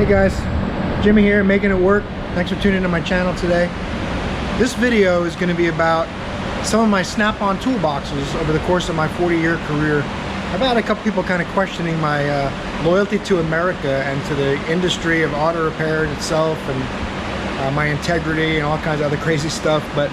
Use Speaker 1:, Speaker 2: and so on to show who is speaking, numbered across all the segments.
Speaker 1: Hey guys, Jimmy here, making it work. Thanks for tuning into my channel today. This video is going to be about some of my snap-on toolboxes over the course of my 40-year career. I've had a couple people kind of questioning my loyalty to America and to the industry of auto repair itself, and my integrity and all kinds of other crazy stuff. But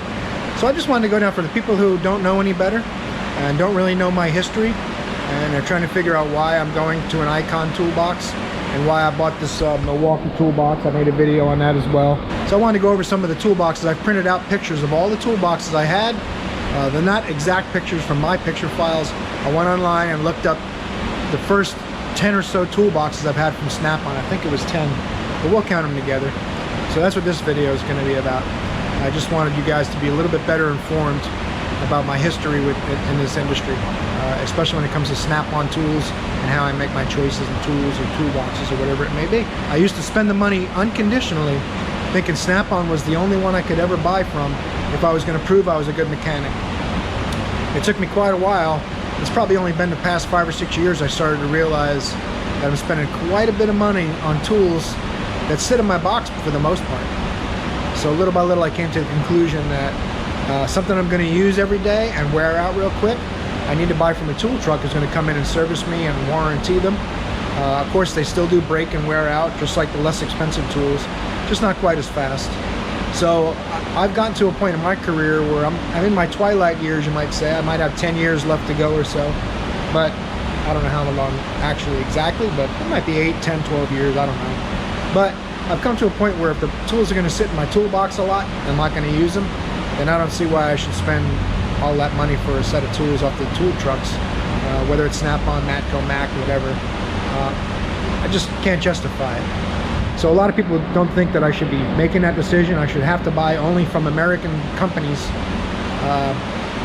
Speaker 1: so I just wanted to go down for the people who don't know any better and don't really know my history, and they're trying to figure out why I'm going to an Icon toolbox and why I bought this Milwaukee toolbox. I made a video on that as well. So I wanted to go over some of the toolboxes. I've printed out pictures of all the toolboxes I had. They're not exact pictures from my picture files. I went online and looked up the first 10 or so toolboxes I've had from Snap-on. I think it was 10, but we'll count them together. So that's what this video is going to be about. I just wanted you guys to be a little bit better informed about my history in this industry, especially when it comes to Snap-on tools and how I make my choices in tools or toolboxes or whatever it may be. I used to spend the money unconditionally, thinking Snap-on was the only one I could ever buy from if I was going to prove I was a good mechanic. It took me quite a while. It's probably only been the past 5 or 6 years I started to realize that I'm spending quite a bit of money on tools that sit in my box for the most part. So little by little I came to the conclusion that something I'm going to use every day and wear out real quick, I need to buy from a tool truck who's going to come in and service me and warranty them. Of course, they still do break and wear out, just like the less expensive tools, just not quite as fast. So I've gotten to a point in my career where I'm in my twilight years, you might say. I might have 10 years left to go or so, but I don't know how long actually exactly, but it might be 8, 10, 12 years, I don't know. But I've come to a point where if the tools are going to sit in my toolbox a lot and I'm not going to use them, then I don't see why I should spend all that money for a set of tools off the tool trucks, whether it's Snap-on, Matco, Mac, whatever. I just can't justify it. So a lot of people don't think that I should be making that decision. I should have to buy only from American companies,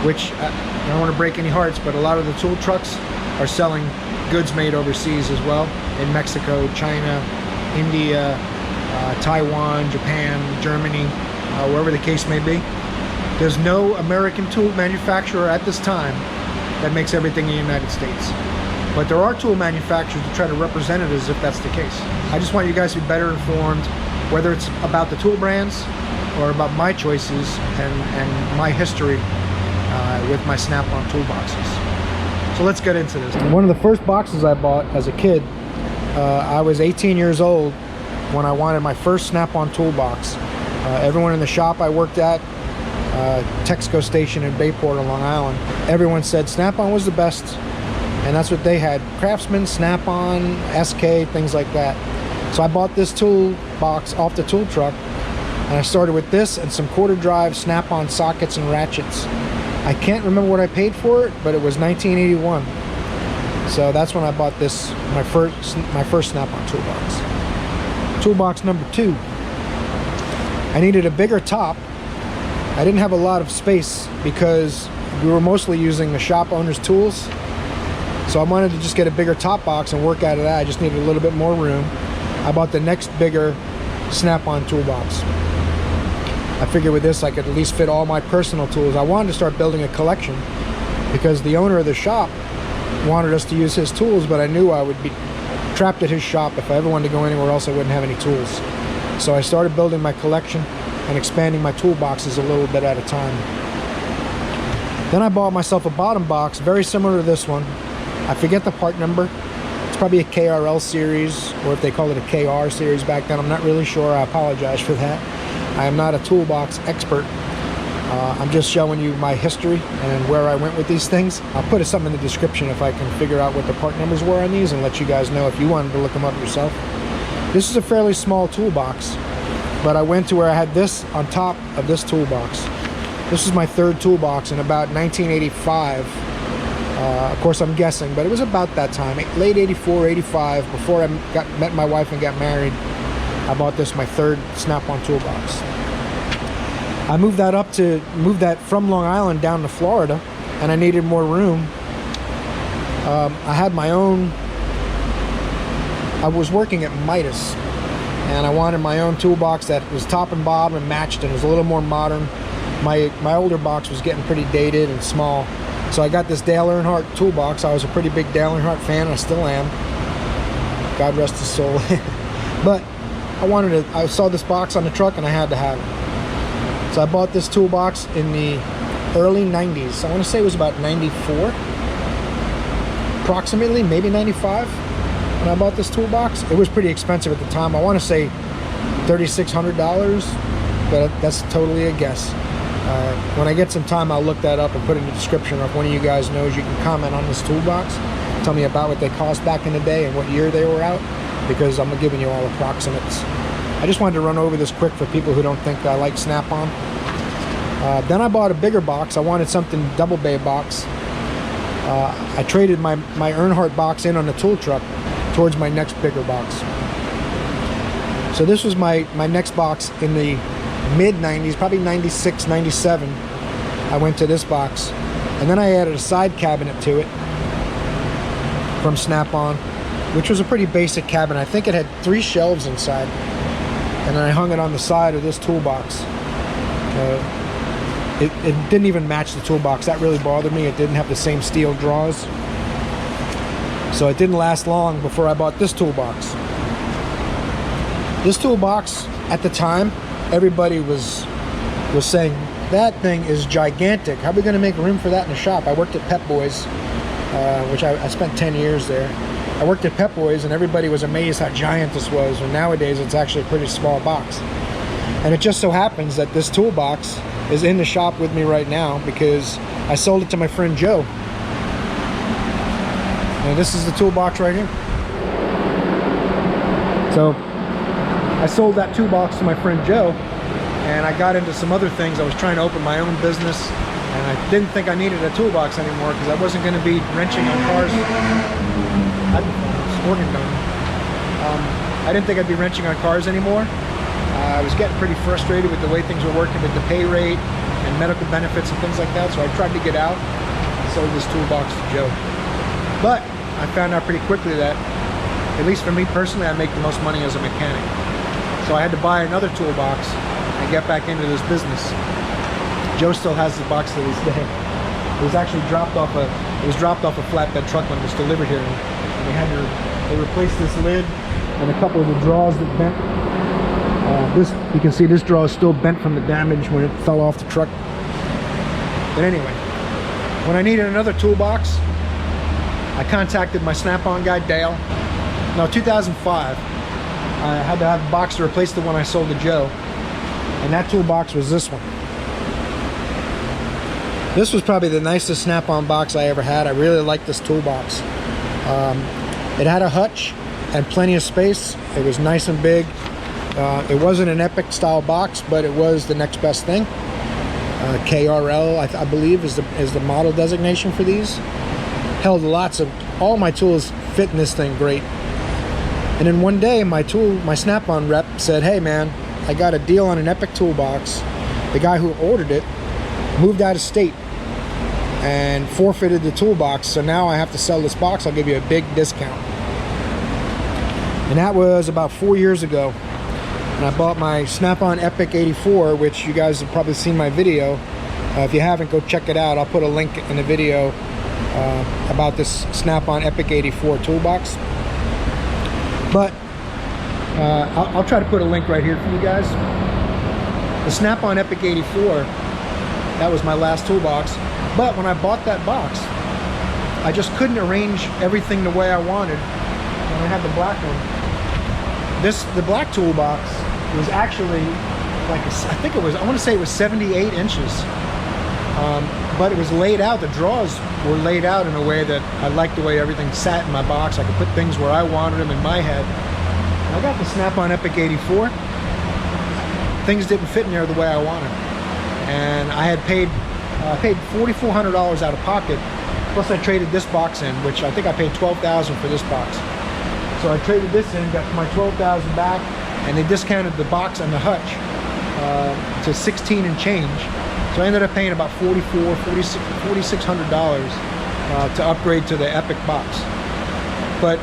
Speaker 1: which I don't want to break any hearts, but a lot of the tool trucks are selling goods made overseas as well, in Mexico, China, India, Taiwan, Japan, Germany, wherever the case may be. There's no American tool manufacturer at this time that makes everything in the United States. But there are tool manufacturers that try to represent it as if that's the case. I just want you guys to be better informed, whether it's about the tool brands or about my choices and my history with my Snap-on toolboxes. So let's get into this. One of the first boxes I bought as a kid, I was 18 years old when I wanted my first Snap-on toolbox. Everyone in the shop I worked at, Texaco station in Bayport on Long Island, everyone said Snap-on was the best, and that's what they had. Craftsman, Snap-on, SK, things like that. So I bought this toolbox off the tool truck, and I started with this and some quarter drive Snap-on sockets and ratchets. I can't remember what I paid for it, but it was $19.81. So that's when I bought this, my first Snap-on toolbox. Toolbox number 2. I needed a bigger top. I didn't have a lot of space because we were mostly using the shop owner's tools. So I wanted to just get a bigger top box and work out of that. I just needed a little bit more room. I bought the next bigger Snap-on toolbox. I figured with this I could at least fit all my personal tools. I wanted to start building a collection because the owner of the shop wanted us to use his tools, but I knew I would be trapped at his shop. If I ever wanted to go anywhere else, I wouldn't have any tools. So I started building my collection and expanding my toolboxes a little bit at a time. Then I bought myself a bottom box, very similar to this one. I forget the part number. It's probably a KRL series, or if they called it a KR series back then, I'm not really sure. I apologize for that. I am not a toolbox expert. I'm just showing you my history and where I went with these things. I'll put something in the description if I can figure out what the part numbers were on these and let you guys know if you wanted to look them up yourself. This is a fairly small toolbox, but I went to where I had this on top of this toolbox. This is my third toolbox in about 1985. Of course, I'm guessing, but it was about that time, late 84, 85, before I met my wife and got married. I bought this, my third Snap-on toolbox. I moved that from Long Island down to Florida, and I needed more room. I had my own. I was working at Midas, and I wanted my own toolbox that was top and bottom and matched and was a little more modern. My older box was getting pretty dated and small, so I got this Dale Earnhardt toolbox. I was a pretty big Dale Earnhardt fan, I still am. God rest his soul. But I saw this box on the truck and I had to have it. So I bought this toolbox in the early 90s. I want to say it was about 94, approximately, maybe 95 when I bought this toolbox. It was pretty expensive at the time. I want to say $3,600, but that's totally a guess. When I get some time, I'll look that up and put it in the description. Or if one of you guys knows, you can comment on this toolbox. Tell me about what they cost back in the day and what year they were out, because I'm giving you all approximates. I just wanted to run over this quick for people who don't think I like Snap-on. Then I bought a bigger box. I wanted something double bay box. I traded my Earnhardt box in on the tool truck towards my next bigger box. So this was my next box in the mid 90s, probably 96, 97. I went to this box, and then I added a side cabinet to it from Snap-on, which was a pretty basic cabinet. I think it had 3 shelves inside, and then I hung it on the side of this toolbox. It didn't even match the toolbox. That really bothered me. It didn't have the same steel drawers, so it didn't last long before I bought this toolbox. This toolbox, at the time, everybody was saying, that thing is gigantic. How are we going to make room for that in the shop? I worked at Pep Boys, which I spent 10 years there. I worked at Pep Boys, and everybody was amazed how giant this was. And nowadays, it's actually a pretty small box. And it just so happens that this toolbox is in the shop with me right now because I sold it to my friend Joe. And this is the toolbox right here. So I sold that toolbox to my friend Joe, and I got into some other things. I was trying to open my own business, and I didn't think I needed a toolbox anymore because I wasn't going to be wrenching on cars. I didn't think I'd be wrenching on cars anymore. I was getting pretty frustrated with the way things were working with the pay rate and medical benefits and things like that, so I tried to get out and sold this toolbox to Joe. But I found out pretty quickly that, at least for me personally, I make the most money as a mechanic. So I had to buy another toolbox and get back into this business. Joe still has the box to this day. It was actually dropped off a flatbed truck when it was delivered here, and they replaced this lid and a couple of the drawers that bent. You can see this drawer is still bent from the damage when it fell off the truck. But anyway, when I needed another toolbox, I contacted my Snap-on guy, Dale. No, 2005. I had to have a box to replace the one I sold to Joe, and that toolbox was this one. This was probably the nicest Snap-on box I ever had. I really liked this toolbox. It had a hutch and plenty of space. It was nice and big. It wasn't an Epic style box, but it was the next best thing. KRL, I believe, is the model designation for these. Held all my tools fit in this thing great. And then one day, my Snap-on rep said, hey man, I got a deal on an Epic toolbox. The guy who ordered it moved out of state and forfeited the toolbox, so now I have to sell this box. I'll give you a big discount. And that was about 4 years ago. And I bought my Snap-on Epic 84, which you guys have probably seen my video. If you haven't, go check it out. I'll put a link in the video about this Snap-on Epic 84 toolbox. But I'll try to put a link right here for you guys. The Snap-on Epic 84, that was my last toolbox. But when I bought that box, I just couldn't arrange everything the way I wanted when I had the black one. The black toolbox was actually like, I want to say it was 78 inches. But it was laid out, the drawers were laid out in a way that I liked the way everything sat in my box. I could put things where I wanted them in my head. And I got the Snap-on Epic 84. Things didn't fit in there the way I wanted. And I had paid $4,400 out of pocket. Plus I traded this box in, which I think I paid $12,000 for this box. So I traded this in, got my $12,000 back, and they discounted the box and the hutch to $16 and change. So I ended up paying about $4,600 to upgrade to the Epic box. But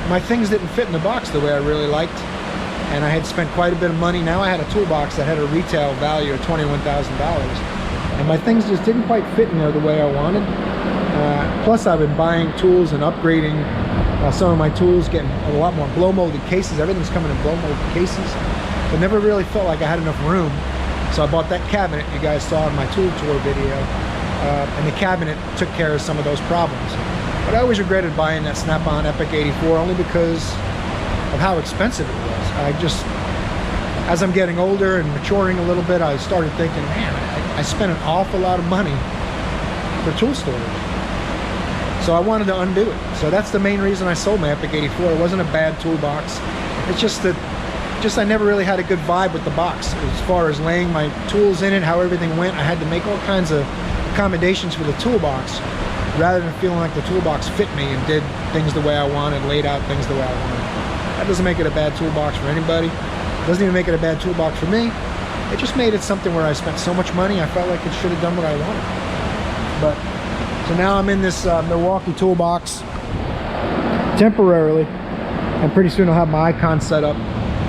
Speaker 1: my things didn't fit in the box the way I really liked, and I had spent quite a bit of money. Now I had a toolbox that had a retail value of $21,000, and my things just didn't quite fit in there the way I wanted. Plus I've been buying tools and upgrading Some of my tools getting a lot more blow molded cases. Everything's coming in blow molded cases, but never really felt like I had enough room. So I bought that cabinet you guys saw in my tool tour video, and the cabinet took care of some of those problems. But I always regretted buying that Snap-on Epic 84 only because of how expensive it was. As I'm getting older and maturing a little bit, I started thinking, man, I spent an awful lot of money for tool storage. So I wanted to undo it. So that's the main reason I sold my Epic 84. It wasn't a bad toolbox. It's just that I never really had a good vibe with the box. As far as laying my tools in it, how everything went, I had to make all kinds of accommodations for the toolbox rather than feeling like the toolbox fit me and did things the way I wanted, laid out things the way I wanted. That doesn't make it a bad toolbox for anybody. It doesn't even make it a bad toolbox for me. It just made it something where I spent so much money, I felt like it should have done what I wanted. But so now I'm in this Milwaukee toolbox temporarily, and pretty soon I'll have my icon set up.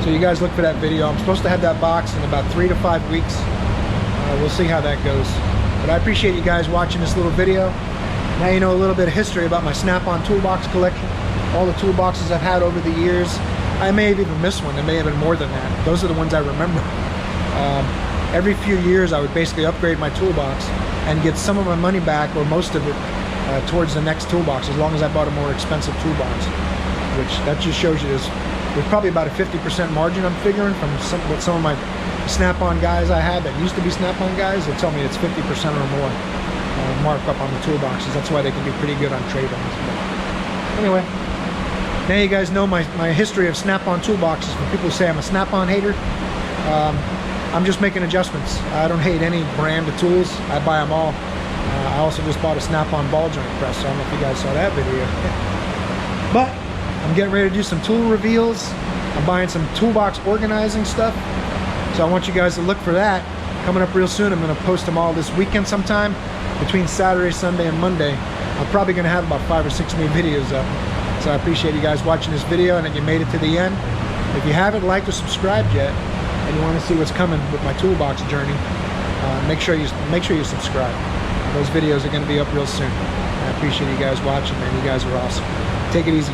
Speaker 1: So you guys look for that video. I'm supposed to have that box in about 3 to 5 weeks. We'll see how that goes. But I appreciate you guys watching this little video. Now you know a little bit of history about my Snap-on toolbox collection. All the toolboxes I've had over the years. I may have even missed one. There may have been more than that. Those are the ones I remember. Every few years I would basically upgrade my toolbox and get some of my money back, or most of it, towards the next toolbox, as long as I bought a more expensive toolbox. Which, that just shows you there's probably about a 50% margin I'm figuring from what some of my Snap-on guys I had that used to be Snap-on guys. They tell me it's 50% or more markup on the toolboxes. That's why they can be pretty good on trade-ons. Anyway, now you guys know my history of Snap-on toolboxes. When people say I'm a Snap-on hater, I'm just making adjustments. I don't hate any brand of tools. I buy them all. I also just bought a Snap-on ball joint press, so I don't know if you guys saw that video. But I'm getting ready to do some tool reveals. I'm buying some toolbox organizing stuff. So I want you guys to look for that. Coming up real soon. I'm going to post them all this weekend sometime. Between Saturday, Sunday, and Monday. I'm probably going to have about 5 or 6 new videos up. So I appreciate you guys watching this video and that you made it to the end. If you haven't liked or subscribed yet, and you want to see what's coming with my toolbox journey, make sure you subscribe. Those videos are going to be up real soon. I appreciate you guys watching, man. You guys are awesome. Take it easy.